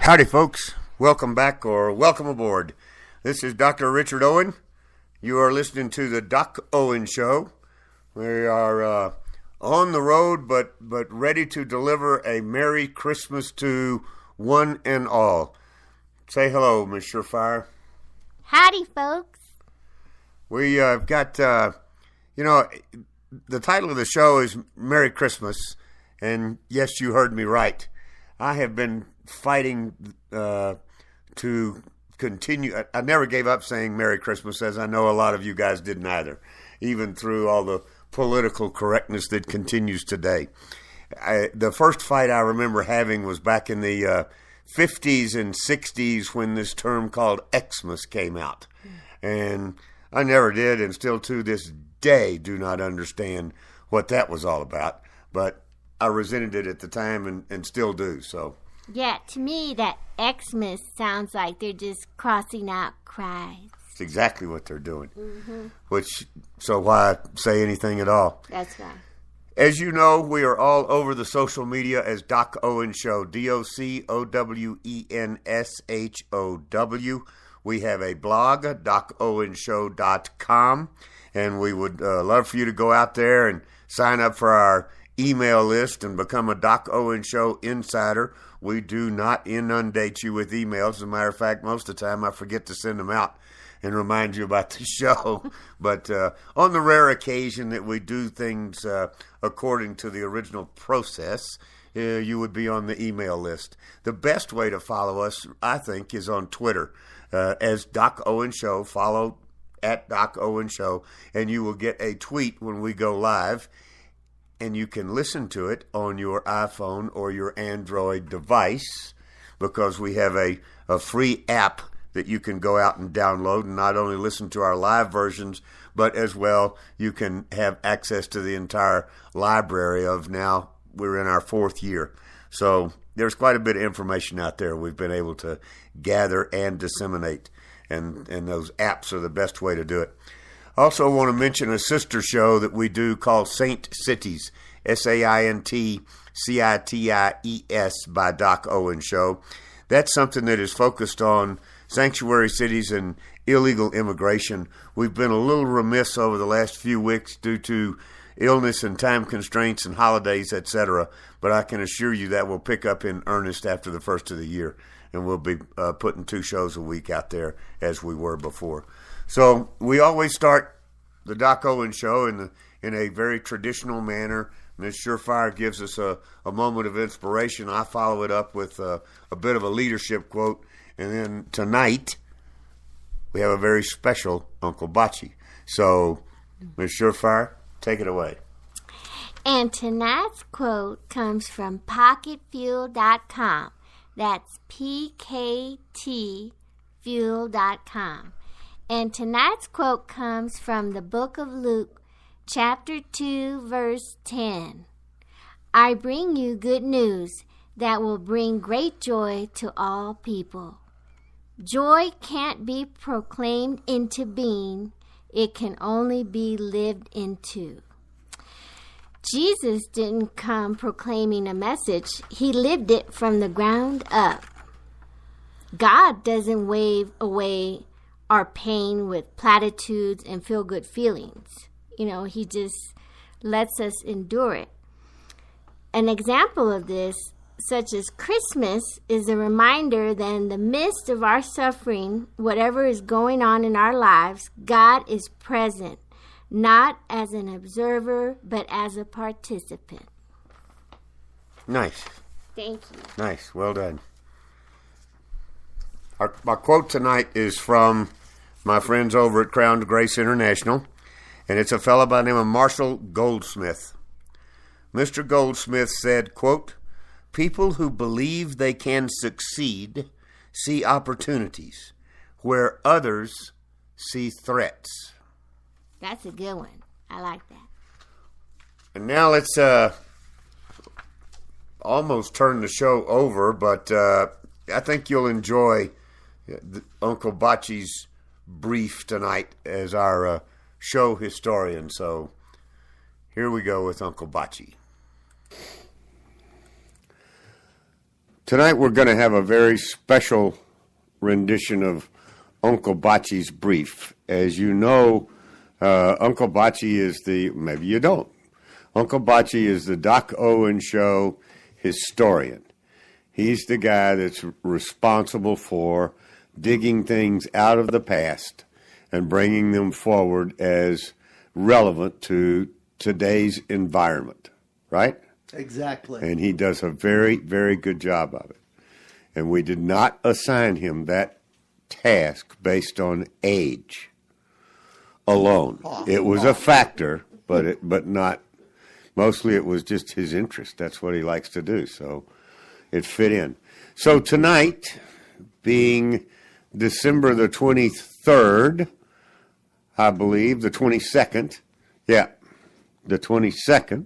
Howdy, folks. Welcome back or welcome aboard. This is Dr. Richard Owen. You are listening to the Doc Owen Show. We are on the road, but ready to deliver a Merry Christmas to one and all. Say hello, Miss Surefire. Howdy, folks. We got, the title of the show is Merry Christmas, and yes, you heard me right. I have been fighting to continue. I never gave up saying Merry Christmas, as I know a lot of you guys didn't either, even through all the political correctness that continues today. The first fight I remember having was back in the 50s and 60s when this term called Xmas came out. And I never did, and still to this day do not understand what that was all about. But I resented it at the time and still do, so. Yeah, to me, that Xmas sounds like they're just crossing out Christ. It's exactly what they're doing. Mm-hmm. So why say anything at all? That's right. As you know, we are all over the social media as Doc Owen Show, DocOwenshow. We have a blog, docowenshow.com, and we would love for you to go out there and sign up for our email list and become a Doc Owen Show insider. We do not inundate you with emails. As a matter of fact, most of the time I forget to send them out and remind you about the show. But on the rare occasion that we do things according to the original process, you would be on the email list. The best way to follow us, I think, is on Twitter as Doc Owen Show. Follow at Doc Owen Show, and you will get a tweet when we go live. And you can listen to it on your iPhone or your Android device because we have a free app that you can go out and download and not only listen to our live versions, but as well you can have access to the entire library of now we're in our 4th year. So there's quite a bit of information out there we've been able to gather and disseminate, and those apps are the best way to do it. Also want to mention a sister show that we do called Saint Cities, SaintCities by Doc Owen Show. That's something that is focused on sanctuary cities and illegal immigration. We've been a little remiss over the last few weeks due to illness and time constraints and holidays, etc. But I can assure you that will pick up in earnest after the first of the year, and we'll be putting 2 shows a week out there as we were before. So we always start the Doc Owen Show in a very traditional manner. Ms. Surefire gives us a moment of inspiration. I follow it up with a bit of a leadership quote. And then tonight, we have a very special Uncle Bocce. So, Ms. Surefire, take it away. And tonight's quote comes from PocketFuel.com. That's PKTFuel.com. And tonight's quote comes from the book of Luke, chapter 2, verse 10. I bring you good news that will bring great joy to all people. Joy can't be proclaimed into being. It can only be lived into. Jesus didn't come proclaiming a message. He lived it from the ground up. God doesn't wave away our pain with platitudes and feel-good feelings. He just lets us endure it. An example of this, such as Christmas, is a reminder that in the midst of our suffering, whatever is going on in our lives, God is present, not as an observer, but as a participant. Nice. Thank you. Nice. Well done. Our quote tonight is from my friends over at Crown to Grace International, and it's a fellow by the name of Marshall Goldsmith. Mr. Goldsmith said, quote, "People who believe they can succeed see opportunities where others see threats." That's a good one. I like that. And now let's almost turn the show over, but I think you'll enjoy Uncle Bocce's brief tonight as our show historian. So here we go with Uncle Bocce. Tonight we're going to have a very special rendition of Uncle Bocce's Brief. As you know, Uncle Bocce is maybe you don't. Uncle Bocce is the Doc Owen Show historian. He's the guy that's responsible for digging things out of the past and bringing them forward as relevant to today's environment, right? Exactly. And he does a very, very good job of it. And we did not assign him that task based on age alone. It was a factor, but not. Mostly it was just his interest. That's what he likes to do. So it fit in. So tonight, being December the 23rd, I believe, the 22nd. Yeah, the 22nd.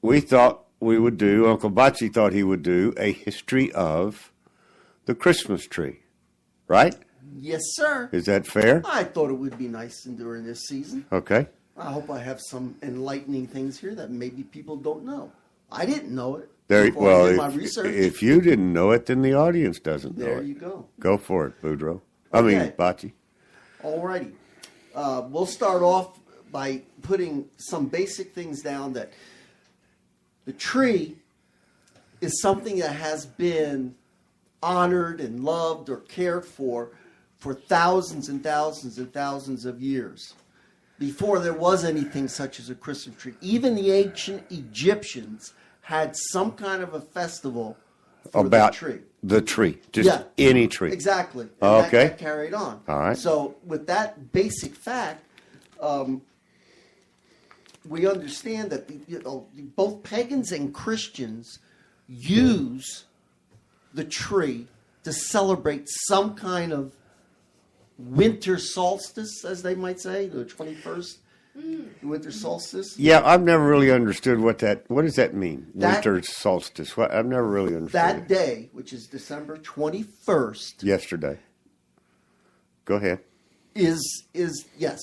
We thought we would do, Uncle Bocce thought he would do a history of the Christmas tree, right? Yes, sir. Is that fair? I thought it would be nice during this season. Okay. I hope I have some enlightening things here that maybe people don't know. I didn't know it. Well, my research. if you didn't know it, then the audience doesn't know it. There you go. Go for it, Boudreaux. Okay. Bocce. All righty. We'll start off by putting some basic things down that the tree is something that has been honored and loved or cared for thousands and thousands and thousands of years before there was anything such as a Christmas tree. Even the ancient Egyptians had some kind of a festival for About the tree. The tree. Just any tree. Exactly. And Okay. that carried on. All right. So with that basic fact, we understand that both pagans and Christians use the tree to celebrate some kind of winter solstice, as they might say, the 21st winter solstice. Yeah, I've never really understood what does that mean? That- Winter solstice. I've never really understood That it. day, which is December 21st, Yesterday. Go ahead. is yes.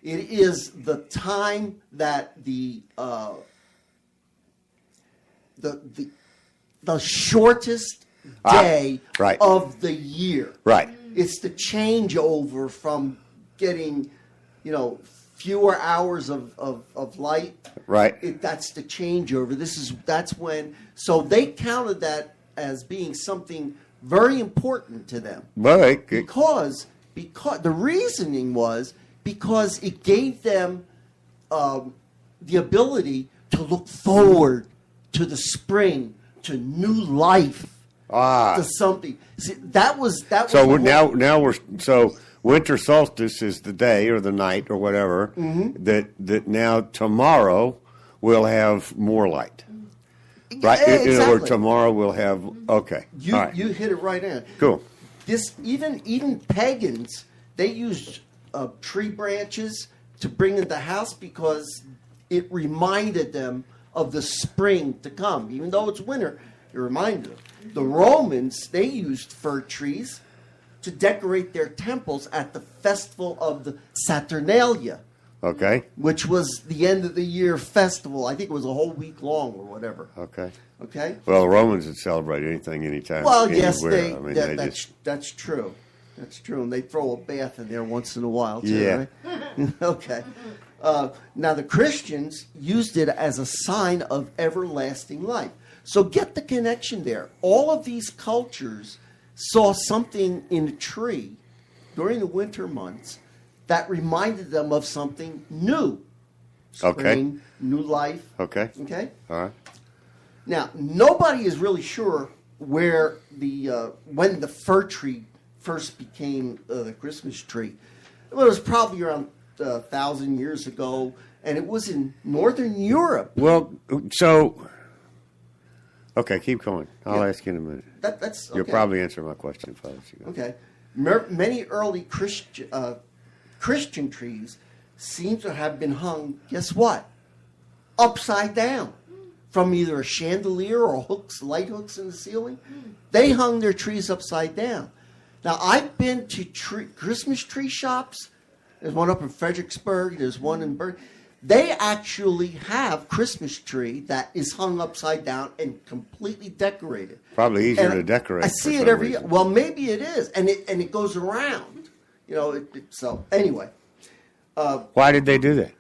It is the time that the shortest day right. of the year. Right. It's the changeover from getting, fewer hours of light. Right. That's the changeover. That's when. So they counted that as being something very important to them. But Because the reasoning was because it gave them the ability to look forward to the spring, to new life, to something. See, that was so the now winter solstice is the day or the night or whatever that now tomorrow we'll have more light. Right? Yeah, In other words, exactly. tomorrow we'll have okay. You All right. you hit it right in. Cool. This even pagans, they used tree branches to bring in the house because it reminded them of the spring to come. Even though it's winter, it reminded them. The Romans, they used fir trees to decorate their temples at the festival of the Saturnalia, Okay. which was the end of the year festival. I think it was a whole week long or whatever. Okay. Okay? Well, the Romans would celebrate anything, anytime. Well, yes, anywhere. that's true. That's true. And they throw a bath in there once in a while, too, Yeah. right? Okay. Now, the Christians used it as a sign of everlasting life. So get the connection there. All of these cultures saw something in a tree during the winter months that reminded them of something new. Spring, Okay. new life. Okay. Okay? All right. Now, nobody is really sure where when the fir tree first became the Christmas tree. Well, it was probably around 1,000 years ago, and it was in Northern Europe. Well, so okay, keep going. I'll ask you in a minute. That's okay. You'll probably answer my question if I let you go. Okay. Many early Christian trees seem to have been hung, guess what? Upside down. From either a chandelier or light hooks in the ceiling. They hung their trees upside down. Now, I've been to Christmas tree shops. There's one up in Fredericksburg. There's one in Berg. They actually have Christmas tree that is hung upside down and completely decorated. Probably easier And to decorate. I see it every year. Well, maybe it is, and it goes around. You know, so anyway. Why did they do that?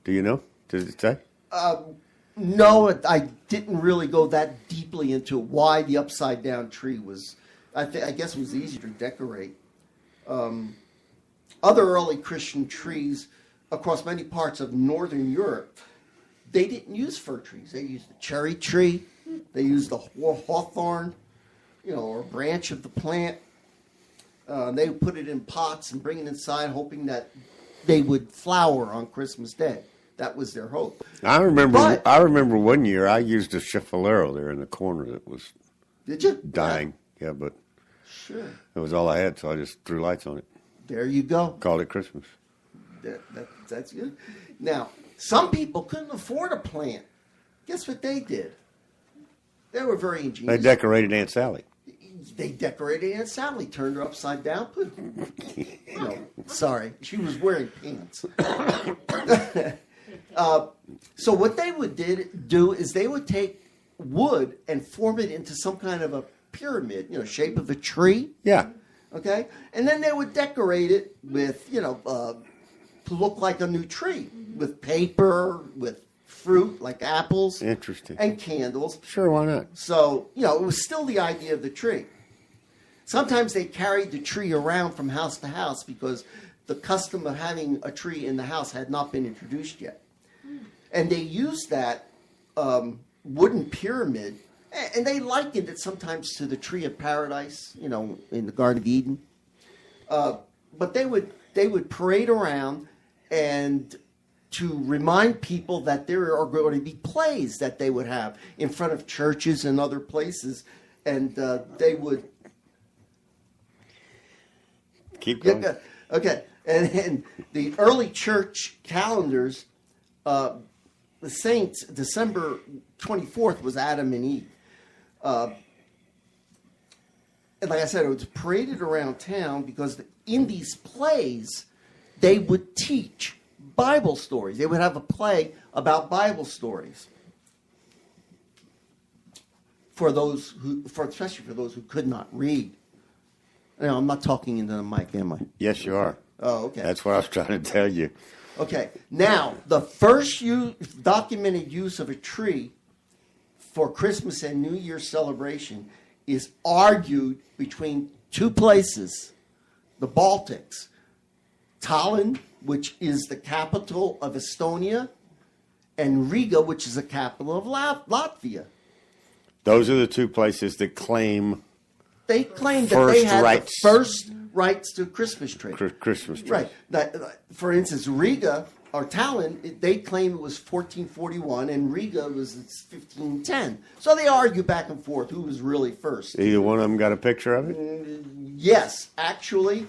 Do you know? Did it say? No, I didn't really go that deeply into why the upside down tree was. I guess it was easier to decorate. Other early Christian trees across many parts of Northern Europe, they didn't use fir trees. They used the cherry tree. They used the hawthorn, or a branch of the plant. They would put it in pots and bring it inside, hoping that they would flower on Christmas Day. That was their hope. I remember one year I used a chiffonero there in the corner that was Did you? dying. Yeah, but Sure. it was all I had, so I just threw lights on it. There you go. Called it Christmas. That's good. Now, some people couldn't afford a plant. Guess what they did? They were very ingenious. They decorated Aunt Sally. They decorated Aunt Sally, turned her upside down. Sorry, she was wearing pants. So what they would do is they would take wood and form it into some kind of a pyramid, shape of a tree. Yeah. Okay, and then they would decorate it with, to look like a new tree, with paper, with fruit like apples. Interesting. And candles. Sure, why not? So, it was still the idea of the tree. Sometimes they carried the tree around from house to house because the custom of having a tree in the house had not been introduced yet. And they used that wooden pyramid, and they likened it sometimes to the tree of paradise, in the Garden of Eden. But they would parade around and to remind people that there are going to be plays that they would have in front of churches and other places, and they would keep going. Okay, and the early church calendars, the saints, December 24th was Adam and Eve. And like I said, it was paraded around town because in these plays, they would teach Bible stories. They would have a play about Bible stories especially for those who could not read. I'm not talking into the mic, am I? Yes, you are. Oh, okay. That's what I was trying to tell you. Okay. Now, the first documented use of a tree for Christmas and New Year celebration is argued between two places, the Baltics, Tallinn, which is the capital of Estonia, and Riga, which is the capital of Latvia. Those are the two places that claim They claim that they had the first rights to Christmas tree. Christmas tree. Right. For instance, Riga or Tallinn, they claim it was 1441, and Riga was 1510. So they argue back and forth who was really first. Either one of them got a picture of it? Yes, actually,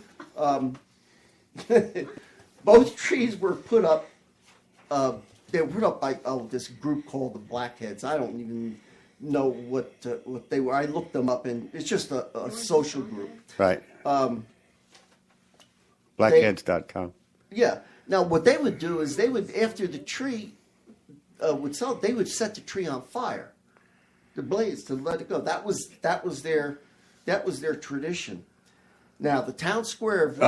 both trees were put up. They were put up by this group called the Blackheads. I don't even know what they were. I looked them up, and it's just a social group. Right. Blackheads.com. Yeah. Now, what they would do is after the tree would sell, they would set the tree on fire, the blaze, to let it go. That was their tradition. Now, the town square of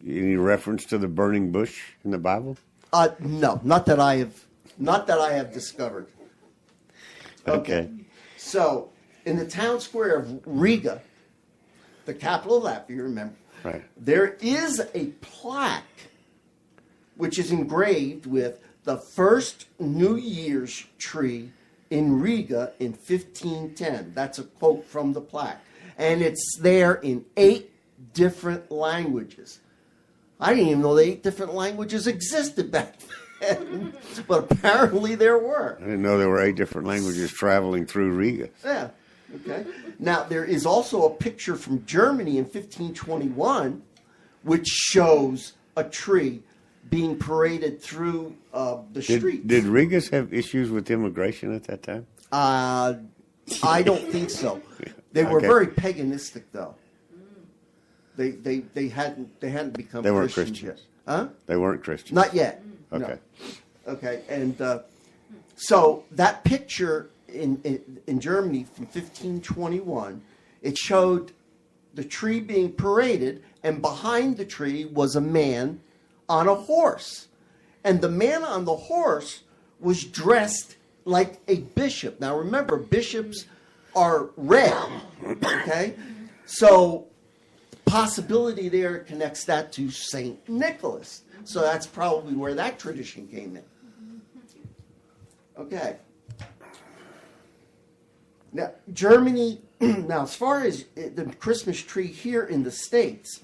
any reference to the burning bush in the Bible? No, not that I have discovered. Okay. So, in the town square of Riga, the capital of Latvia, remember, right, there is a plaque which is engraved with the first New Year's tree in Riga in 1510. That's a quote from the plaque. And it's there in 8 different languages. I didn't even know the 8 different languages existed back then, but apparently there were. I didn't know there were 8 different languages traveling through Riga. Yeah. Okay. Now, there is also a picture from Germany in 1521 which shows a tree being paraded through the streets. Did Rigas have issues with immigration at that time? I don't think so. They were very paganistic, though. They hadn't become They weren't Christians Christians. yet. Huh? They weren't Christians. Not yet. Okay. No. Okay, and so that picture in Germany from 1521, it showed the tree being paraded, and behind the tree was a man on a horse. And the man on the horse was dressed like a bishop. Now remember, bishops are red, okay? So possibility there connects that to St. Nicholas. So that's probably where that tradition came in. Okay. Now, Germany, now as far as the Christmas tree here in the States,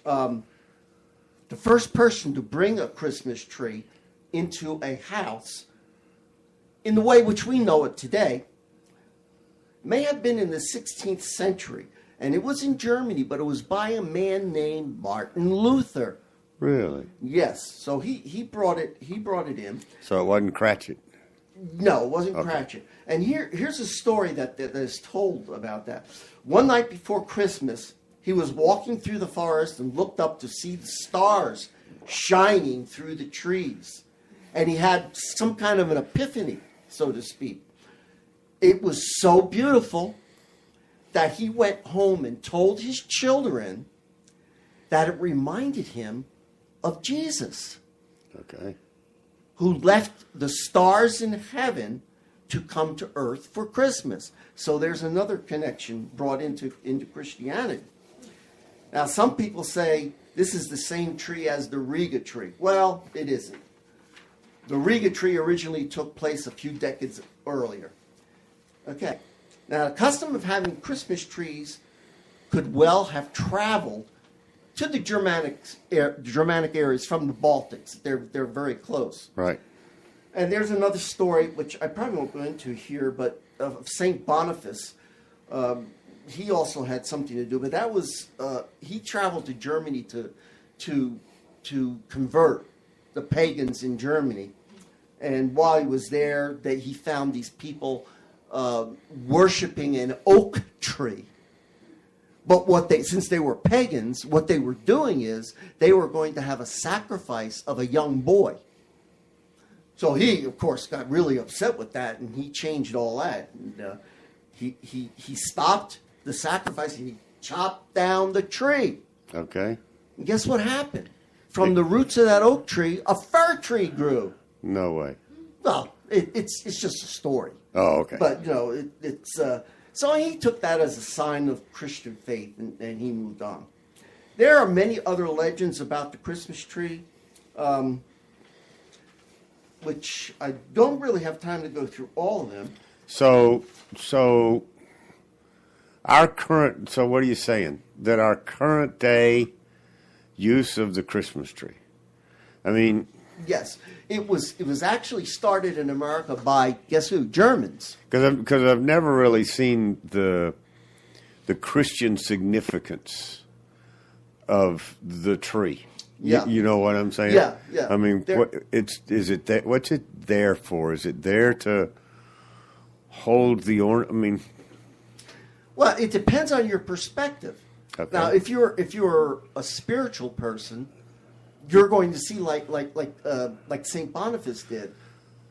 the first person to bring a Christmas tree into a house in the way which we know it today may have been in the 16th century. And it was in Germany, but it was by a man named Martin Luther. Really? Yes. So he brought it in. So it wasn't Cratchit. No, it wasn't Okay. Cratchit. And here's a story that is told about that. One night before Christmas, he was walking through the forest and looked up to see the stars shining through the trees. And he had some kind of an epiphany, so to speak. It was so beautiful that he went home and told his children that it reminded him of Jesus, Okay. who left the stars in heaven to come to earth for Christmas. So there's another connection brought into Christianity. Now, some people say this is the same tree as the Riga tree. Well, it isn't. The Riga tree originally took place a few decades earlier. Okay. Now, the custom of having Christmas trees could well have traveled to the Germanic areas from the Baltics. They're very close. Right. And there's another story, which I probably won't go into here, but of St. Boniface. He also had something to do, but that was, he traveled to Germany to convert the pagans in Germany. And while he was there, he found these people worshiping an oak tree. But since they were pagans, what they were doing is they were going to have a sacrifice of a young boy. So he, of course, got really upset with that, and he changed all that. And he stopped the sacrifice, and he chopped down the tree. Okay. And guess what happened? From the roots of that oak tree, a fir tree grew. No way. Well, it's just a story. Oh, okay. But, so he took that as a sign of Christian faith, and he moved on. There are many other legends about the Christmas tree, which I don't really have time to go through all of them. So what are you saying? That our current day use of the Christmas tree? I mean, Yes, it was actually started in America by, guess who? Germans. because I've never really seen the Christian significance of the tree. Yeah. You know what I'm saying? Yeah, yeah. I mean, what's it there for? Is it there to hold the I mean, Well, it depends on your perspective. Okay. Now, if you're a spiritual person, you're going to see like St. Boniface did,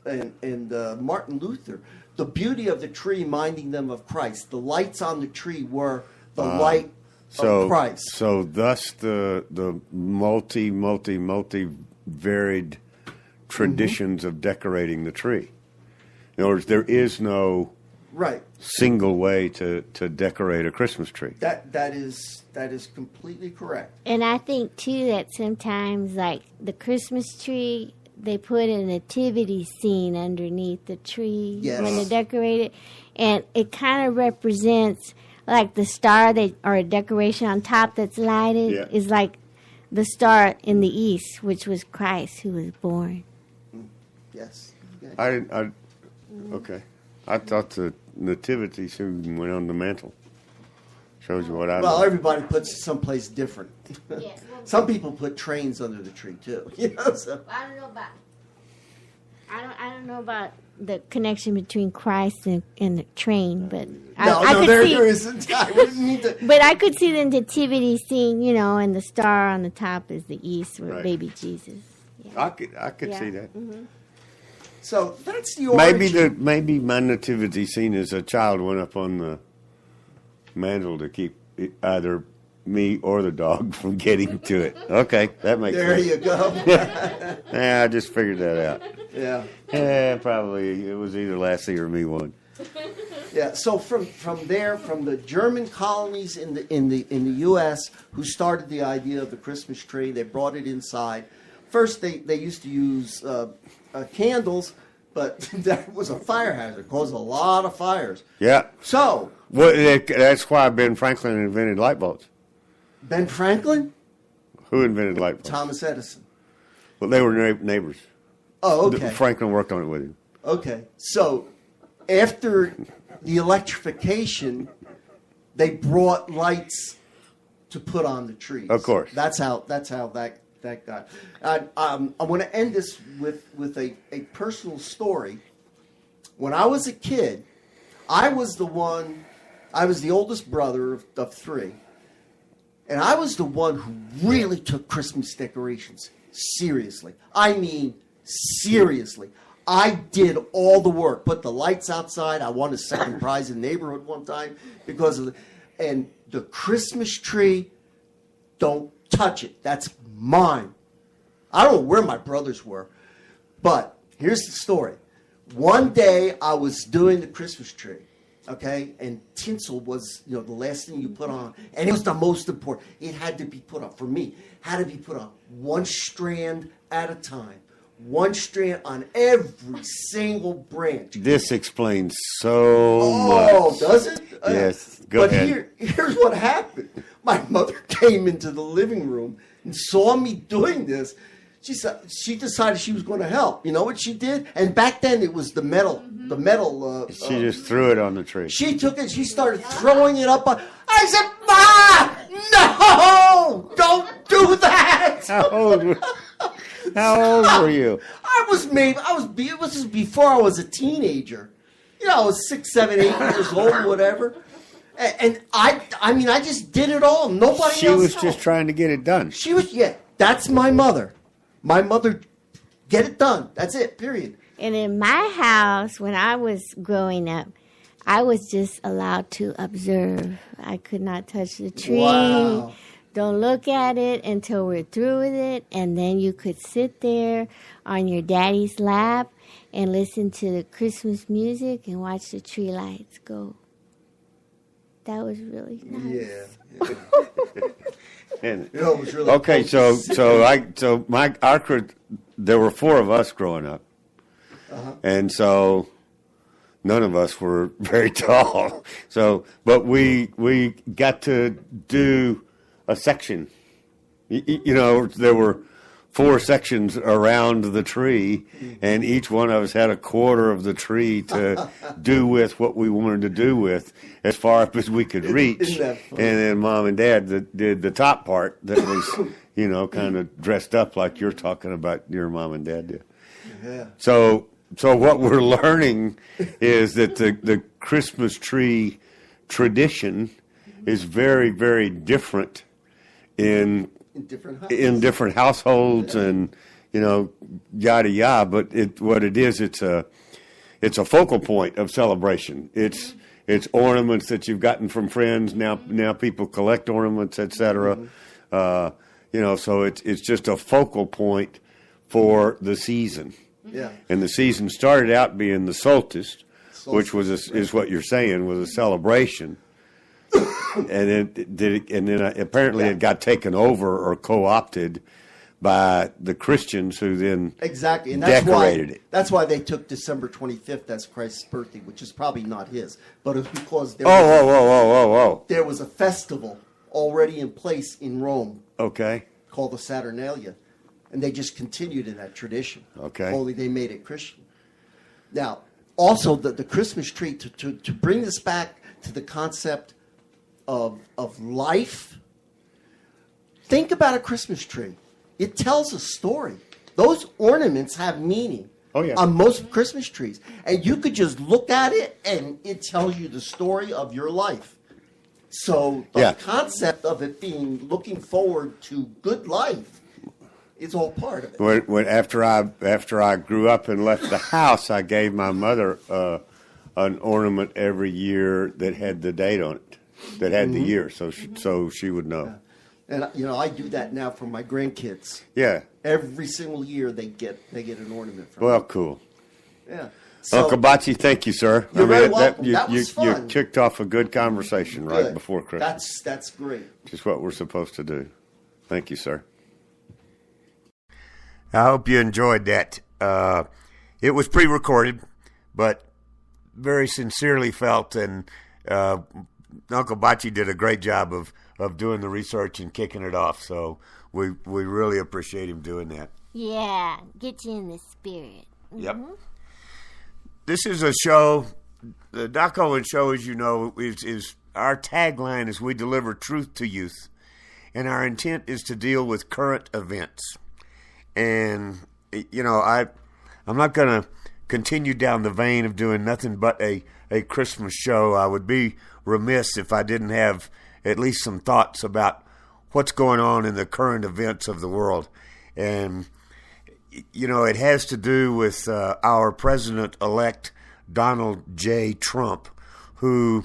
and Martin Luther, the beauty of the tree reminding them of Christ. The lights on the tree were the light of Christ. So thus the multi varied traditions of decorating the tree. In other words, there is no Right. single way to decorate a Christmas tree. That is completely correct. And I think too that sometimes, like the Christmas tree, they put a nativity scene underneath the tree Yes. when they decorate it, and it kind of represents like the star or a decoration on top that's lighted Yeah. is like the star in the east, which was Christ who was born. Yes. Okay. Okay. I thought the nativity scene went on the mantle. Shows you what I Well, know. everybody puts it someplace different. Some people put trains under the tree too. So. I don't know about. I don't know about the connection between Christ and the train, but there isn't. I wouldn't need to. But I could see the nativity scene, and the star on the top is the east with Right. baby Jesus. I could see that. Mm-hmm. So that's the origin. Maybe my nativity scene as a child went up on the mantle to keep either me or the dog from getting to it. Okay, that makes There sense. you go. Yeah, I just figured that out. Yeah. Yeah, probably it was either Lassie or me one. Yeah. So from there, from the German colonies in the U.S. who started the idea of the Christmas tree, they brought it inside. First, they used to use candles, but that was a fire hazard. It caused a lot of fires. Yeah. So That's why Ben Franklin invented light bulbs. Ben Franklin, Who invented light bulbs? Thomas Edison. Well, they were neighbors. Oh, okay. Franklin worked on it with him. Okay. So after the electrification, they brought lights to put on the trees. Of course. That's how that got. I want to end this with a personal story. When I was a kid, I was the oldest brother of three. And I was the one who really took Christmas decorations seriously. I mean, seriously. I did all the work. Put the lights outside. I won a second prize in the neighborhood one time because of and the Christmas tree, don't touch it. That's mine. I don't know where my brothers were. But here's the story. One day I was doing the Christmas tree. Okay, and tinsel was, the last thing you put on, and it was the most important. It had to be put on, for me, had to be put on one strand at a time. One strand on every single branch. This explains so much. Oh, does it? Yes, go ahead. But here's what happened. My mother came into the living room and saw me doing this. She decided she was going to help. You know what she did? And back then it was the metal. She just threw it on the tree. She took it. She started throwing it up. I said, "Ma, no, don't do that." How old were you? This was before I was a teenager. I was 6, 7, 8 years old, whatever. And I just did it all. Nobody else. She was just trying to get it done. That's my mother. My mother, get it done. That's it, period. And in my house, when I was growing up, I was just allowed to observe. I could not touch the tree. Wow. Don't look at it until we're through with it. And then you could sit there on your daddy's lap and listen to the Christmas music and watch the tree lights go. That was really nice. Yeah. And, It was really okay, cool. there were 4 of us growing up, and so none of us were very tall. But we got to do a section. There were 4 sections around the tree, and each one of us had a quarter of the tree to do with what we wanted to do with, as far up as we could reach. Isn't that funny? And then Mom and Dad did the top part that was, kind of dressed up like you're talking about your mom and dad did. Yeah. So what we're learning is that the Christmas tree tradition is very, very different in different households, and yada yada. But it's a focal point of celebration. It's ornaments that you've gotten from friends. Now people collect ornaments, etc. So it's just a focal point for the season. Yeah. And the season started out being the solstice, which is what you're saying, was a celebration. And then apparently it got taken over or co-opted by the Christians, who then Exactly, and decorated it. That's why they took December 25th as Christ's birthday, which is probably not his, but it's because there was a festival already in place in Rome. Okay. Called the Saturnalia, and they just continued in that tradition. Okay. Only they made it Christian. Now, also the Christmas tree, to bring this back to the concept of life. Think about a Christmas tree. It tells a story. Those ornaments have meaning. Oh, yeah. On most Christmas trees. And you could just look at it and it tells you the story of your life. So the concept of it being looking forward to good life is all part of it. After I grew up and left the house, I gave my mother an ornament every year that had the date on it, that had the year, so she would know. Yeah. And I do that now for my grandkids. Yeah. Every single year they get an ornament from Well, me. Cool. Yeah. So, Uncle Bocce, thank you, sir. You're very welcome. That was fun. You kicked off a good conversation right before Christmas. That's great. Just what we're supposed to do. Thank you, sir. I hope you enjoyed that. It was pre-recorded, but very sincerely felt, and Uncle Bocce did a great job of doing the research and kicking it off. So we really appreciate him doing that. Yeah, get you in the spirit. Yep. This is a show, the Doc Owen Show, as you know, is our tagline is we deliver truth to youth, and our intent is to deal with current events. And, I'm not going to continue down the vein of doing nothing but a Christmas show. I would be remiss if I didn't have at least some thoughts about what's going on in the current events of the world. And, it has to do with our president-elect, Donald J. Trump, who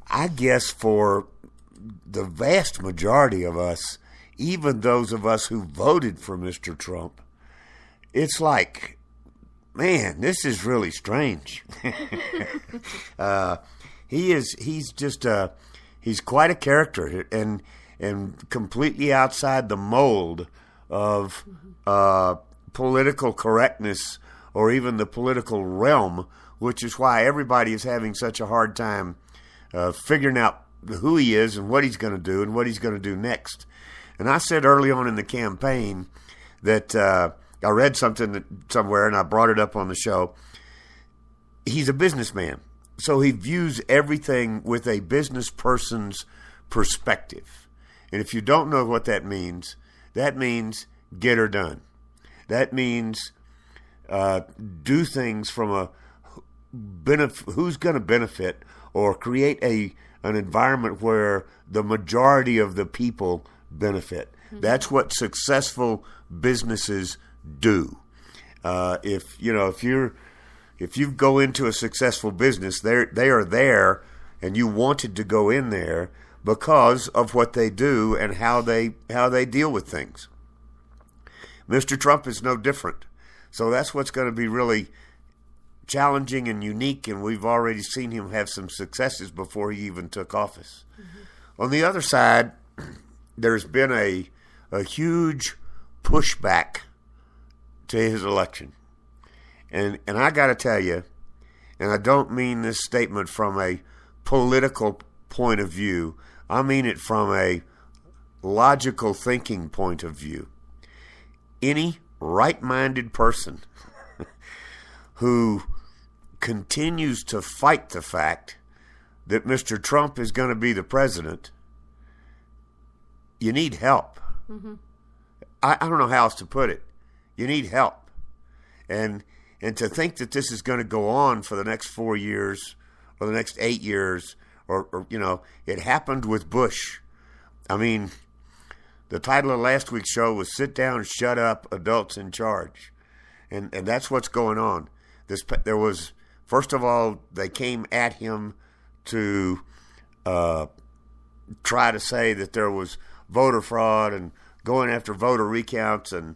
I guess for the vast majority of us, even those of us who voted for Mr. Trump, it's like, man, this is really strange. He's quite a character and completely outside the mold of political correctness or even the political realm, which is why everybody is having such a hard time figuring out who he is and what he's going to do and what he's going to do next. And I said early on in the campaign that I read something somewhere and I brought it up on the show. He's a businessman, so he views everything with a business person's perspective. And if you don't know what that means get her done. That means do things from a who's going to benefit or create an environment where the majority of the people benefit. Mm-hmm. That's what successful businesses do. If you go into a successful business, they are there, and you wanted to go in there because of what they do and how they deal with things. Mr. Trump is no different. So that's what's going to be really challenging and unique, and we've already seen him have some successes before he even took office. Mm-hmm. On the other side, there's been a huge pushback to his election. And I got to tell you, and I don't mean this statement from a political point of view, I mean it from a logical thinking point of view. Any right-minded person who continues to fight the fact that Mr. Trump is going to be the president, you need help. Mm-hmm. I don't know how else to put it. You need help. And to think that this is going to go on for the next 4 years or the next 8 years, or it happened with Bush. I mean, the title of last week's show was Sit Down, Shut Up, Adults in Charge. And that's what's going on. There was, first of all, they came at him to try to say that there was voter fraud and going after voter recounts, and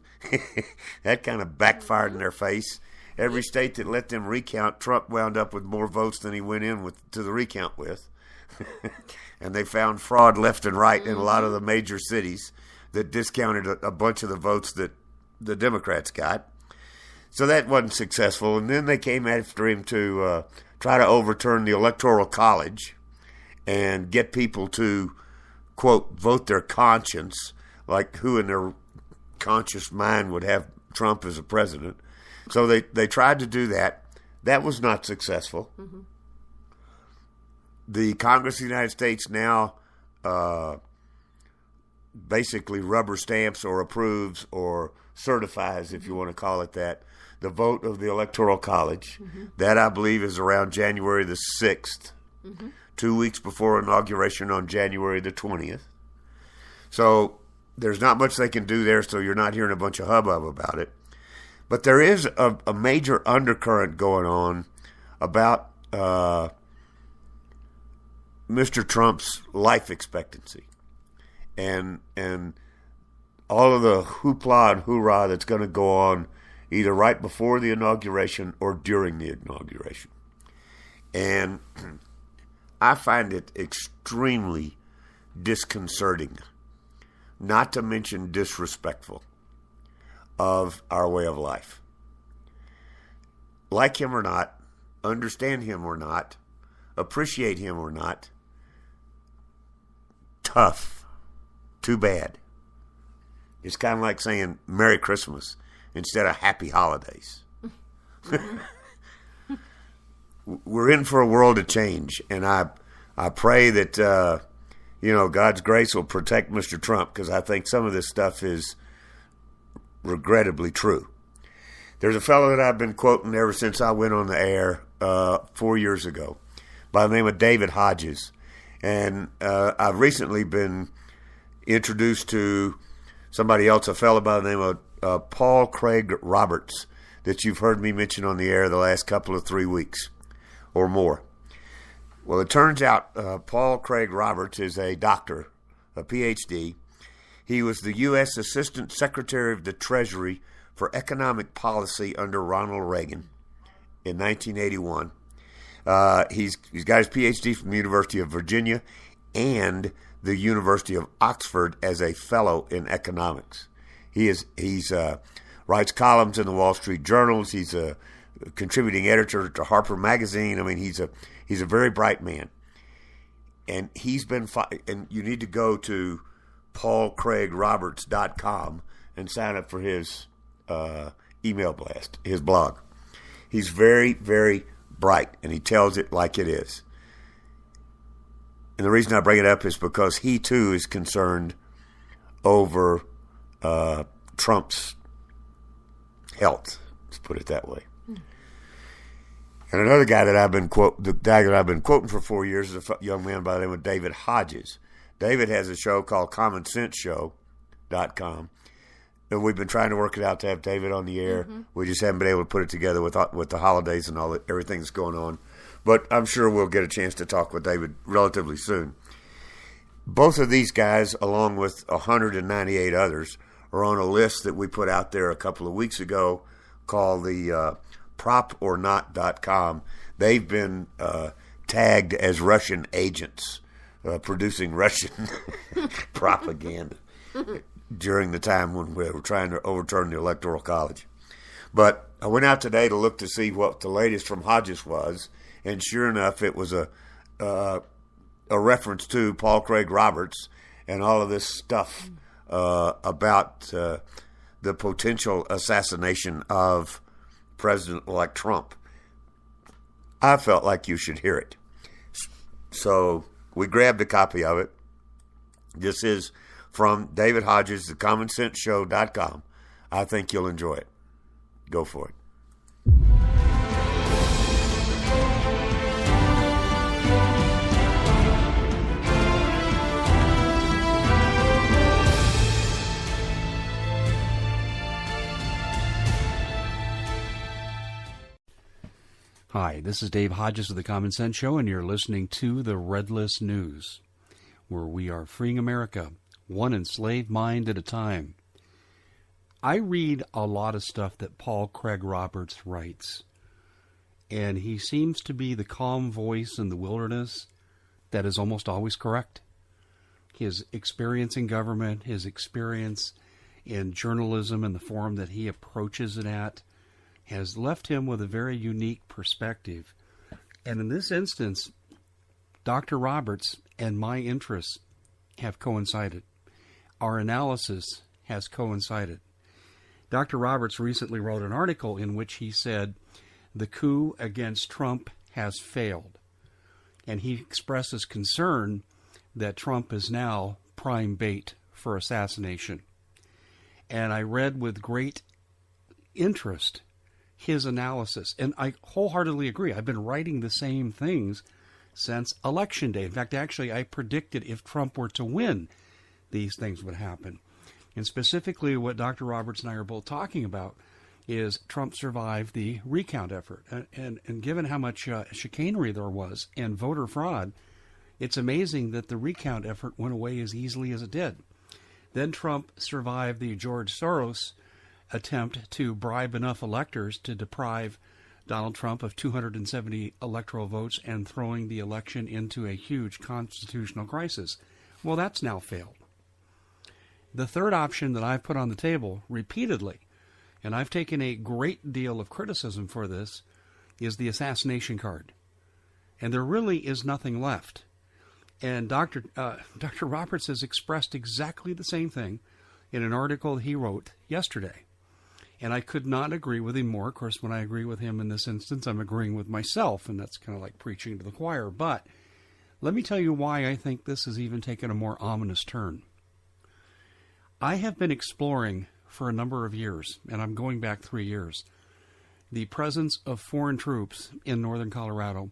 that kind of backfired in their face. Every state that let them recount, Trump wound up with more votes than he went in to the recount with. And they found fraud left and right in a lot of the major cities that discounted a bunch of the votes that the Democrats got. So that wasn't successful. And then they came after him to try to overturn the Electoral College and get people to, quote, vote their conscience, like who in their conscious mind would have Trump as a president. So they tried to do that. That was not successful. Mm-hmm. The Congress of the United States now basically rubber stamps or approves or certifies, if you want to call it that, the vote of the Electoral College. That, I believe, is around January the 6th, 2 weeks before inauguration on January the 20th. So there's not much they can do there, so you're not hearing a bunch of hubbub about it. But there is a major undercurrent going on about Mr. Trump's life expectancy and all of the hoopla and hoorah that's going to go on either right before the inauguration or during the inauguration. And I find it extremely disconcerting, not to mention disrespectful, of our way of life. Like him or not, understand him or not, appreciate him or not, tough, too bad. It's kind of like saying Merry Christmas instead of Happy Holidays. We're in for a world of change, and I pray that God's grace will protect Mr. Trump, because I think some of this stuff is regrettably true. There's a fellow that I've been quoting ever since I went on the air 4 years ago by the name of David Hodges, and I've recently been introduced to somebody else, a fellow by the name of Paul Craig Roberts, that you've heard me mention on the air the last couple of 3 weeks or more. Well, it turns out Paul Craig Roberts is a doctor, a PhD. He was the U.S. Assistant Secretary of the Treasury for Economic Policy under Ronald Reagan in 1981. He's got his PhD from the University of Virginia and the University of Oxford as a fellow in economics. He's writes columns in the Wall Street Journals. He's a contributing editor to Harper Magazine. I mean, he's a very bright man, and he's been. And you need to go to paulcraigroberts.com and sign up for his email blast, his blog. He's very, very bright, and he tells it like it is. And the reason I bring it up is because he too is concerned over Trump's health. Let's put it that way. And another guy that I've been quoting for 4 years is a young man by the name of David Hodges. David has a show called CommonSenseShow.com, and we've been trying to work it out to have David on the air. We just haven't been able to put it together with the holidays and everything that's going on. But I'm sure we'll get a chance to talk with David relatively soon. Both of these guys, along with 198 others, are on a list that we put out there a couple of weeks ago called the propornot.com. They've been tagged as Russian agents producing Russian propaganda during the time when we were trying to overturn the Electoral College. But I went out today to look to see what the latest from Hodges was, and sure enough, it was a reference to Paul Craig Roberts and all of this stuff about the potential assassination of President-elect Trump. I felt like you should hear it. So we grabbed a copy of it. This is from David Hodges, thecommonsenseshow.com. I think you'll enjoy it. Go for it. Hi, this is Dave Hodges of The Common Sense Show, and you're listening to the Red List News, where we are freeing America, one enslaved mind at a time. I read a lot of stuff that Paul Craig Roberts writes, and he seems to be the calm voice in the wilderness that is almost always correct. His experience in government, his experience in journalism and the form that he approaches it at, has left him with a very unique perspective. And in this instance, Dr. Roberts and my interests have coincided. Our analysis has coincided. Dr. Roberts recently wrote an article in which he said the coup against Trump has failed. And he expresses concern that Trump is now prime bait for assassination. And I read with great interest his analysis. And I wholeheartedly agree. I've been writing the same things since Election Day. In fact, actually, I predicted if Trump were to win, these things would happen. And specifically, what Dr. Roberts and I are both talking about is Trump survived the recount effort. And given how much chicanery there was and voter fraud, it's amazing that the recount effort went away as easily as it did. Then Trump survived the George Soros attempt to bribe enough electors to deprive Donald Trump of 270 electoral votes and throwing the election into a huge constitutional crisis. Well, that's now failed. The third option that I've put on the table repeatedly, and I've taken a great deal of criticism for this, is the assassination card. And there really is nothing left. And Dr. Roberts has expressed exactly the same thing in an article he wrote yesterday. And I could not agree with him more. Of course, when I agree with him in this instance, I'm agreeing with myself, and that's kind of like preaching to the choir. But let me tell you why I think this has even taken a more ominous turn. I have been exploring for a number of years, and I'm going back 3 years, the presence of foreign troops in northern Colorado.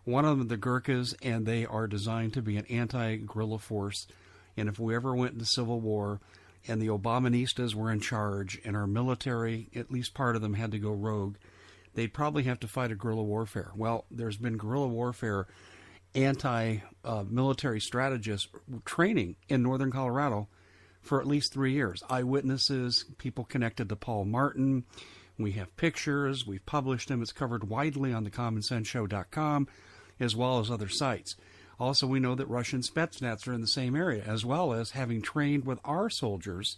One of them, the Gurkhas, and they are designed to be an anti-guerrilla force. And if we ever went into civil war and the Obaministas were in charge and our military, at least part of them, had to go rogue, they'd probably have to fight a guerrilla warfare. Well, there's been guerrilla warfare anti-military strategist training in northern Colorado for at least 3 years. Eyewitnesses, people connected to Paul Martin. We have pictures. We've published them. It's covered widely on thecommonsenseshow.com as well as other sites. Also, we know that Russian Spetsnaz are in the same area, as well as having trained with our soldiers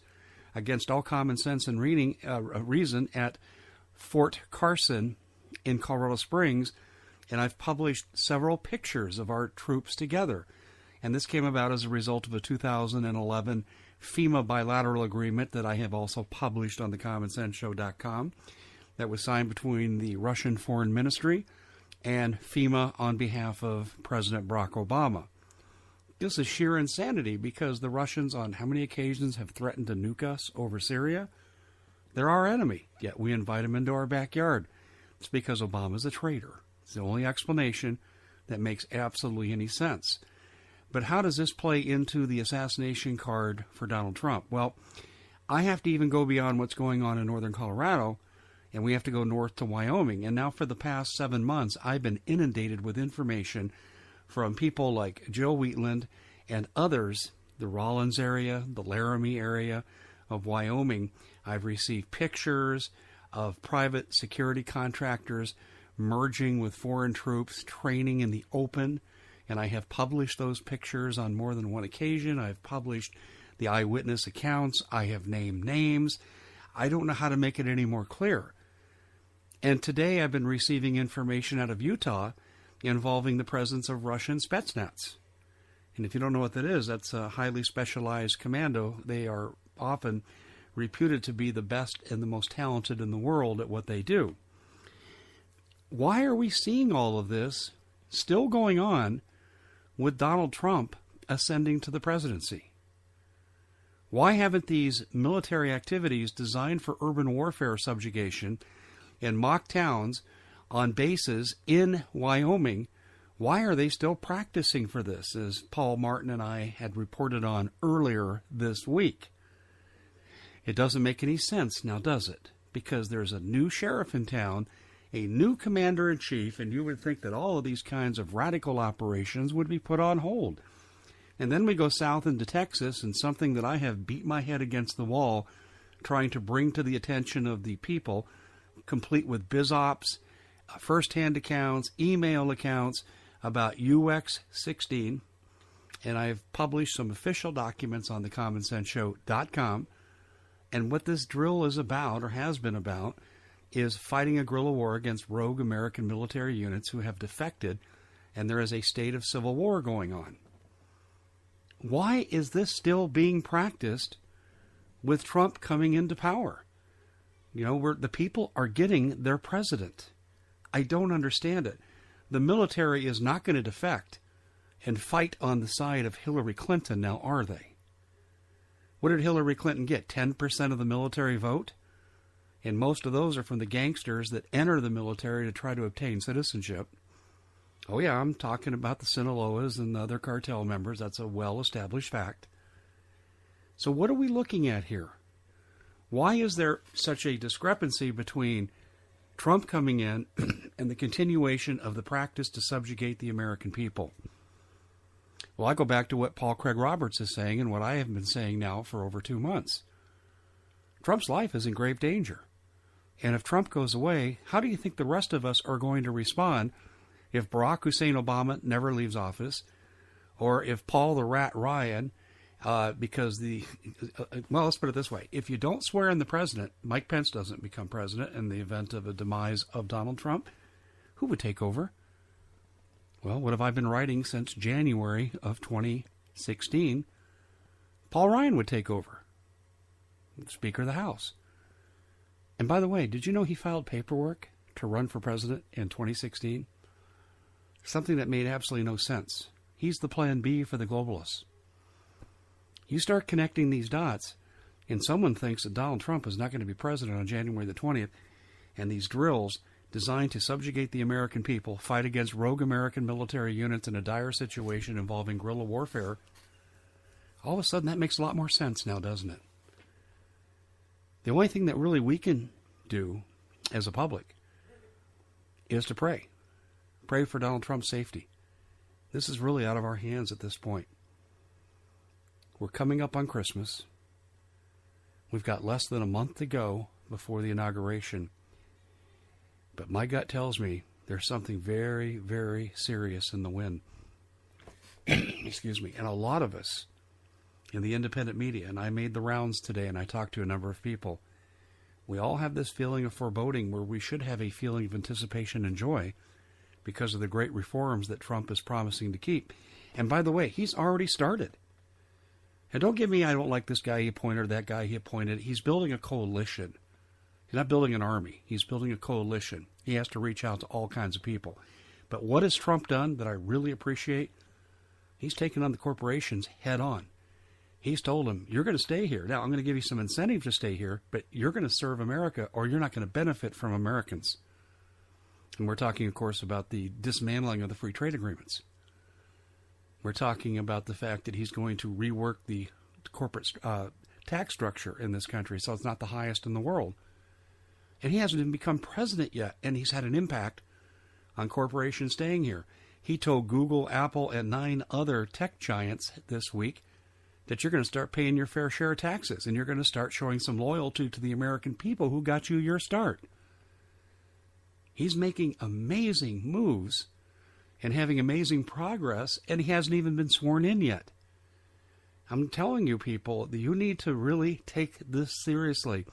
against all common sense and reason at Fort Carson in Colorado Springs. And I've published several pictures of our troops together. And this came about as a result of a 2011 FEMA bilateral agreement that I have also published on thecommonsenseshow.com that was signed between the Russian Foreign Ministry and FEMA on behalf of President Barack Obama. This is sheer insanity because the Russians on how many occasions have threatened to nuke us over Syria? They're our enemy, yet we invite them into our backyard. It's because Obama's a traitor. It's the only explanation that makes absolutely any sense. But how does this play into the assassination card for Donald Trump? Well, I have to even go beyond what's going on in northern Colorado, and we have to go north to Wyoming. And now for the past 7 months, I've been inundated with information from people like Joe Wheatland and others, the Rollins area, the Laramie area of Wyoming. I've received pictures of private security contractors merging with foreign troops, training in the open. And I have published those pictures on more than one occasion. I've published the eyewitness accounts. I have named names. I don't know how to make it any more clear. And today I've been receiving information out of Utah involving the presence of Russian Spetsnaz. And if you don't know what that is, that's a highly specialized commando. They are often reputed to be the best and the most talented in the world at what they do. Why are we seeing all of this still going on with Donald Trump ascending to the presidency? Why haven't these military activities designed for urban warfare subjugation in mock towns on bases in Wyoming, why are they still practicing for this, as Paul Martin and I had reported on earlier this week? It doesn't make any sense now, does it? Because there's a new sheriff in town, a new commander-in-chief, and you would think that all of these kinds of radical operations would be put on hold. And then we go south into Texas, and something that I have beat my head against the wall trying to bring to the attention of the people, complete with BizOps, first-hand accounts, email accounts about Y4.15, and I've published some official documents on thecommonsenseshow.com. And what this drill is about, or has been about, is fighting a guerrilla war against rogue American military units who have defected, and there is a state of civil war going on. Why is this still being practiced with Trump coming into power? You know, the people are getting their president. I don't understand it. The military is not going to defect and fight on the side of Hillary Clinton now, are they? What did Hillary Clinton get? 10% of the military vote? And most of those are from the gangsters that enter the military to try to obtain citizenship. Oh yeah, I'm talking about the Sinaloas and the other cartel members. That's a well-established fact. So what are we looking at here? Why is there such a discrepancy between Trump coming in and the continuation of the practice to subjugate the American people? Well, I go back to what Paul Craig Roberts is saying and what I have been saying now for over 2 months. Trump's life is in grave danger. And if Trump goes away, how do you think the rest of us are going to respond if Barack Hussein Obama never leaves office, or if Paul the Rat Ryan, let's put it this way. If you don't swear in the president, Mike Pence doesn't become president in the event of a demise of Donald Trump, who would take over? Well, what have I been writing since January of 2016? Paul Ryan would take over, Speaker of the House. And by the way, did you know he filed paperwork to run for president in 2016? Something that made absolutely no sense. He's the plan B for the globalists. You start connecting these dots, and someone thinks that Donald Trump is not going to be president on January the 20th, and these drills designed to subjugate the American people, fight against rogue American military units in a dire situation involving guerrilla warfare, all of a sudden that makes a lot more sense now, doesn't it? The only thing that really we can do as a public is to pray. Pray for Donald Trump's safety. This is really out of our hands at this point. We're coming up on Christmas. We've got less than a month to go before the inauguration. But my gut tells me there's something very, very serious in the wind. Excuse me. And a lot of us in the independent media, and I made the rounds today and I talked to a number of people, we all have this feeling of foreboding where we should have a feeling of anticipation and joy because of the great reforms that Trump is promising to keep. And by the way, he's already started. And don't give me, I don't like this guy he appointed or that guy he appointed. He's building a coalition. He's not building an army. He's building a coalition. He has to reach out to all kinds of people. But what has Trump done that I really appreciate? He's taken on the corporations head on. He's told them, you're going to stay here. Now, I'm going to give you some incentive to stay here, but you're going to serve America or you're not going to benefit from Americans. And we're talking, of course, about the dismantling of the free trade agreements. We're talking about the fact that he's going to rework the corporate tax structure in this country so it's not the highest in the world. And he hasn't even become president yet, and he's had an impact on corporations staying here. He told Google, Apple, and 9 other tech giants this week that you're going to start paying your fair share of taxes, and you're going to start showing some loyalty to the American people who got you your start. He's making amazing moves and having amazing progress, and he hasn't even been sworn in yet. I'm telling you, people, that you need to really take this seriously.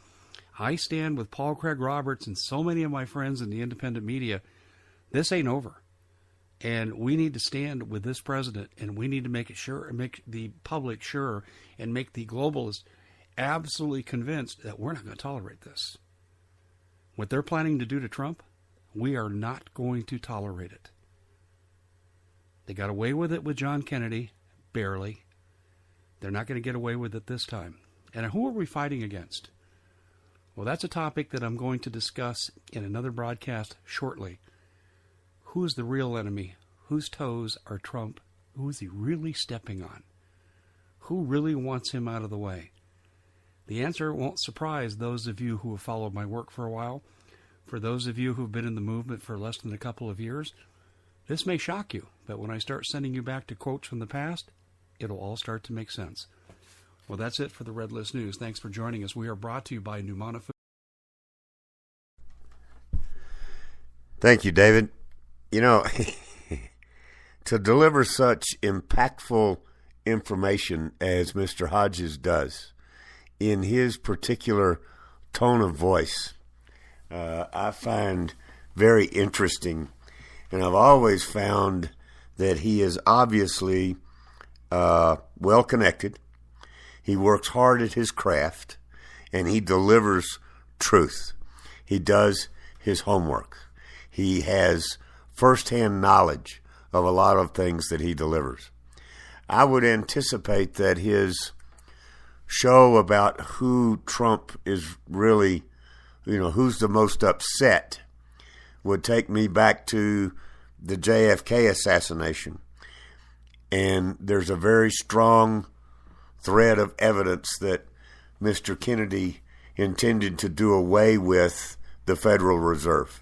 I stand with Paul Craig Roberts and so many of my friends in the independent media. This ain't over. And we need to stand with this president, and we need to make it sure, make the public sure, and make the globalists absolutely convinced that we're not going to tolerate this. What they're planning to do to Trump, we are not going to tolerate it. They got away with it with John Kennedy, barely. They're not going to get away with it this time. And who are we fighting against? Well, that's a topic that I'm going to discuss in another broadcast shortly. Who is the real enemy? Whose toes are Trump? Who is he really stepping on? Who really wants him out of the way? The answer won't surprise those of you who have followed my work for a while. For those of you who've been in the movement for less than a couple of years, this may shock you, but when I start sending you back to quotes from the past, it'll all start to make sense. Well, that's it for the Red List News. Thanks for joining us. We are brought to you by Numana Food. Thank you, David. You know, to deliver such impactful information as Mr. Hodges does in his particular tone of voice, I find very interesting. And I've always found that he is obviously well connected. He works hard at his craft, and he delivers truth. He does his homework. He has firsthand knowledge of a lot of things that he delivers. I would anticipate that his show about who Trump is really, who's the most upset would take me back to the JFK assassination. And there's a very strong thread of evidence that Mr. Kennedy intended to do away with the Federal Reserve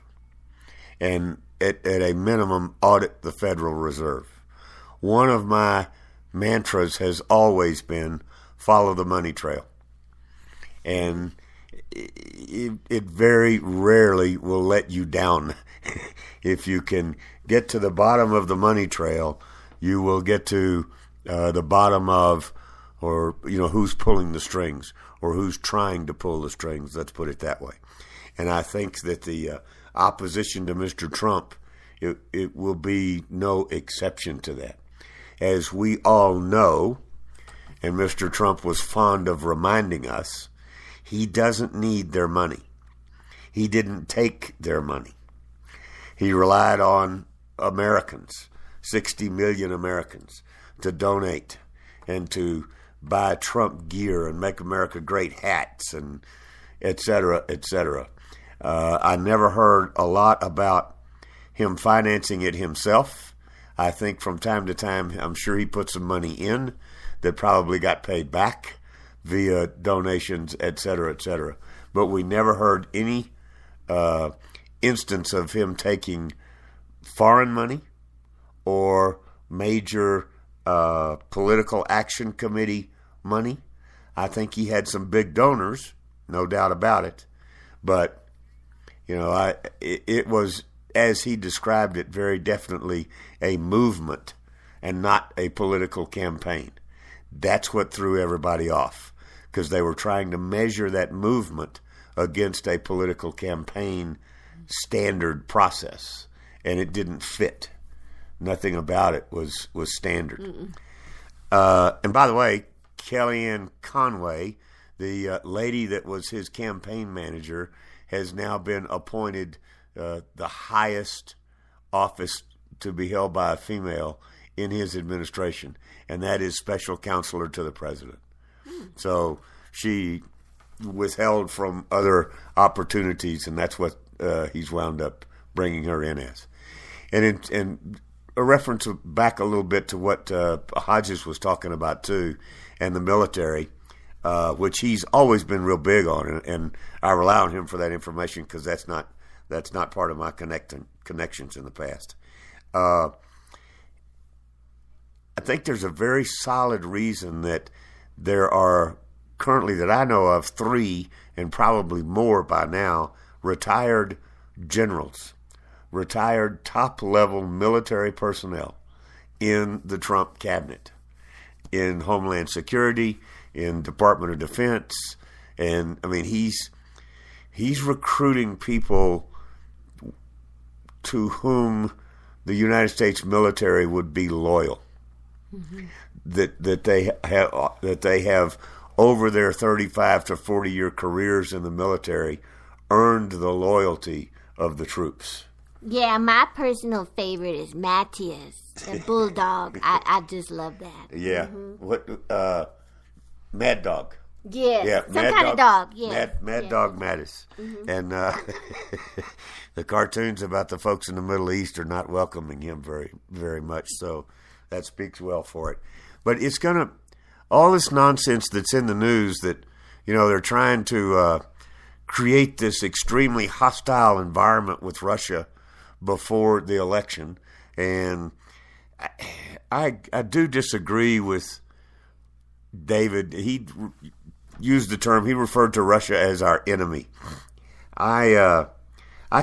and at a minimum audit the Federal Reserve. One of my mantras has always been follow the money trail. And it very rarely will let you down. If you can get to the bottom of the money trail, you will get to the bottom of, or who's pulling the strings or who's trying to pull the strings. Let's put it that way. And I think that the opposition to Mr. Trump, it will be no exception to that. As we all know, and Mr. Trump was fond of reminding us, he doesn't need their money. He didn't take their money. He relied on Americans, 60 million Americans, to donate and to buy Trump gear and make America great hats and et cetera, et cetera. I never heard a lot about him financing it himself. I think from time to time, I'm sure he put some money in that probably got paid back via donations, et cetera, et cetera. But we never heard any instance of him taking foreign money or major political action committee money. I think he had some big donors, no doubt about it. But, it was, as he described it, very definitely a movement and not a political campaign. That's what threw everybody off, because they were trying to measure that movement against a political campaign standard process, and it didn't fit. Nothing about it was standard. And by the way, Kellyanne Conway, the lady that was his campaign manager, has now been appointed the highest office to be held by a female in his administration, and that is special counselor to the president. So she withheld from other opportunities, and that's what he's wound up bringing her in as. And a reference back a little bit to what Hodges was talking about too, and the military, which he's always been real big on, and I rely on him for that information because that's not part of my connections in the past. I think there's a very solid reason that there are currently, that I know of, 3 and probably more by now, retired generals, retired top-level military personnel in the Trump cabinet, in Homeland Security, in Department of Defense, and I mean he's recruiting people to whom the United States military would be loyal. Mm-hmm. That they have over their 35 to 40-year careers in the military earned the loyalty of the troops. Yeah, my personal favorite is Matthias, the bulldog. I just love that. Yeah. Mm-hmm. What? Mad Dog. Yeah, some kind of dog. Yeah, Mad Dog Mattis. Mm-hmm. And the cartoons about the folks in the Middle East are not welcoming him very, very much. So that speaks well for it. But it's all this nonsense that's in the news that, they're trying to create this extremely hostile environment with Russia before the election. And I do disagree with David. He used the term, he referred to Russia as our enemy. I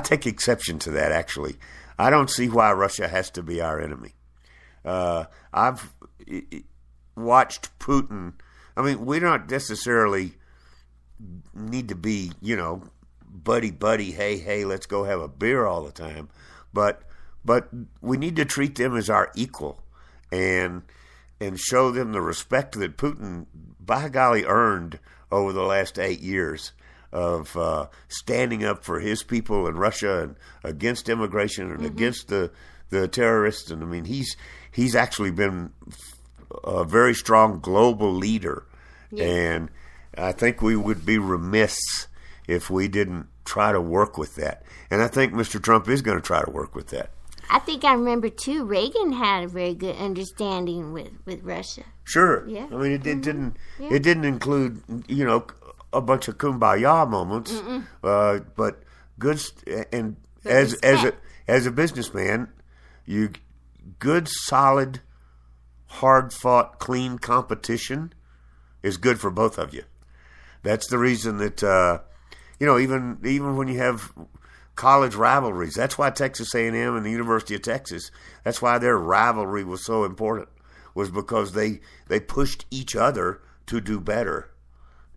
take exception to that, actually. I don't see why Russia has to be our enemy. I've watched Putin. I mean, we don't necessarily need to be, buddy, hey, let's go have a beer all the time. But we need to treat them as our equal and show them the respect that Putin, by golly, earned over the last 8 years of standing up for his people in Russia and against immigration and against the terrorists. And I mean, he's actually been a very strong global leader Yeah. And I think we would be remiss if we didn't try to work with that. And I think Mr. Trump is going to try to work with that. I think I remember, too, Reagan had a very good understanding with Russia. Sure. Yeah. I mean, it didn't Yeah. it didn't include, a bunch of kumbaya moments, but good and But as a businessman, you good, solid, hard fought, clean competition is good for both of you. That's the reason that even when you have college rivalries, that's why Texas A&M and the University of Texas, that's why their rivalry was so important, was because they pushed each other to do better.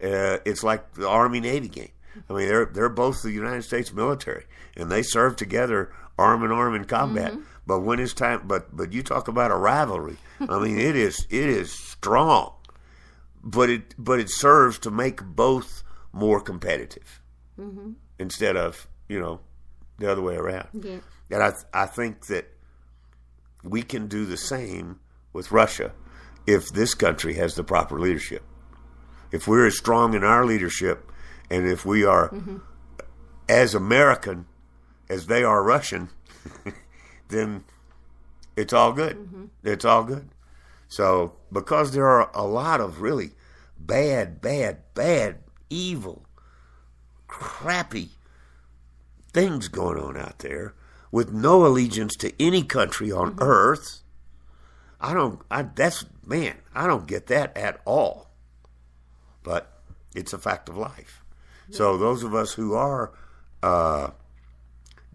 It's like the Army-Navy game. I mean, they're both the United States military, and they serve together arm in arm in combat. But when it's time, but you talk about a rivalry. I mean, it is strong, but it serves to make both more competitive instead of the other way around. Yeah. And I think that we can do the same with Russia if this country has the proper leadership. If we're as strong in our leadership, and if we are as American as they are Russian, then it's all good. It's all good. So, because there are a lot of really bad, evil, crappy things going on out there with no allegiance to any country on earth, I don't get that at all. But it's a fact of life. So those of us who are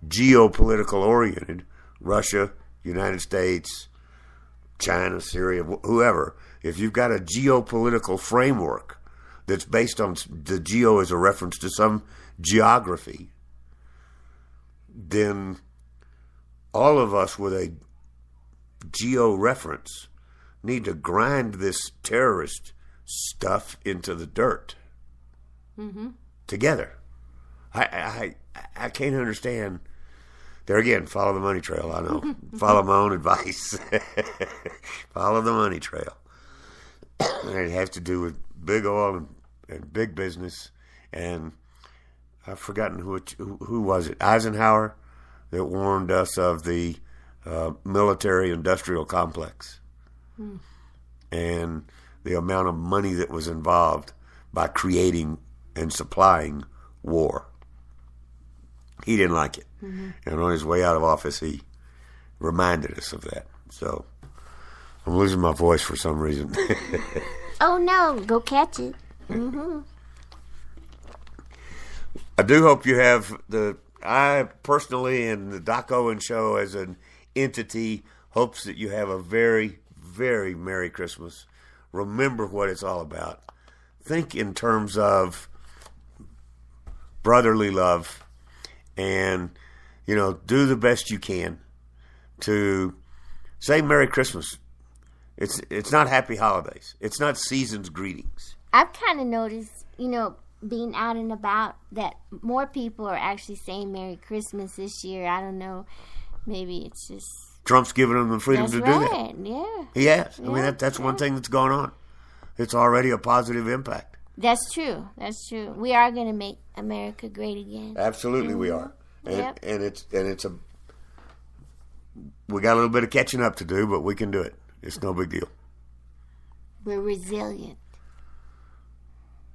geopolitical oriented, Russia, United States, China, Syria, whoever, if you've got a geopolitical framework that's based on the geo as a reference to some geography, then all of us with a geo reference need to grind this terrorist stuff into the dirt together. I can't understand. There again, follow the money trail. I know. Follow my own advice. Follow the money trail. And it has to do with big oil and big business. And I've forgotten who was it? Eisenhower that warned us of the military-industrial complex and the amount of money that was involved by creating and supplying war. He didn't like it. And on his way out of office, he reminded us of that. So I'm losing my voice for some reason. Oh, no. Go catch it. I do hope you have I personally and the Doc Owen Show as an entity hopes that you have a very, very Merry Christmas. Remember what it's all about. Think in terms of brotherly love and, do the best you can to say Merry Christmas. It's not Happy Holidays. It's not season's greetings. I've kind of noticed, being out and about, that more people are actually saying Merry Christmas this year. I don't know. Maybe it's just... Trump's giving them the freedom to do that. Right, yeah. He has. I mean, that's one thing that's going on. It's already a positive impact. That's true. That's true. We are going to make America great again. Absolutely, we are. And, Yep. we got a little bit of catching up to do, but we can do it. It's no big deal. We're resilient.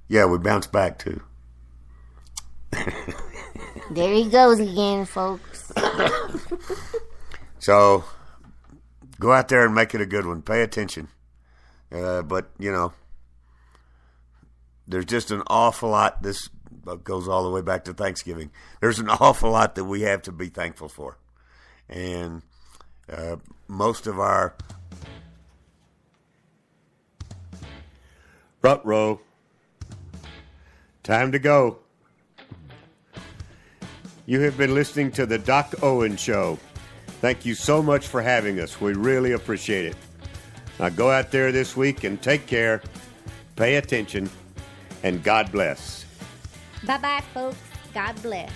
Yeah, we bounce back too. There he goes again, folks. So, go out there and make it a good one. Pay attention. But, there's just an awful lot. This goes all the way back to Thanksgiving. There's an awful lot that we have to be thankful for. And most of our... Front row. Time to go. You have been listening to the Doc Owen Show. Thank you so much for having us. We really appreciate it. Now go out there this week and take care, pay attention, and God bless. Bye-bye, folks. God bless.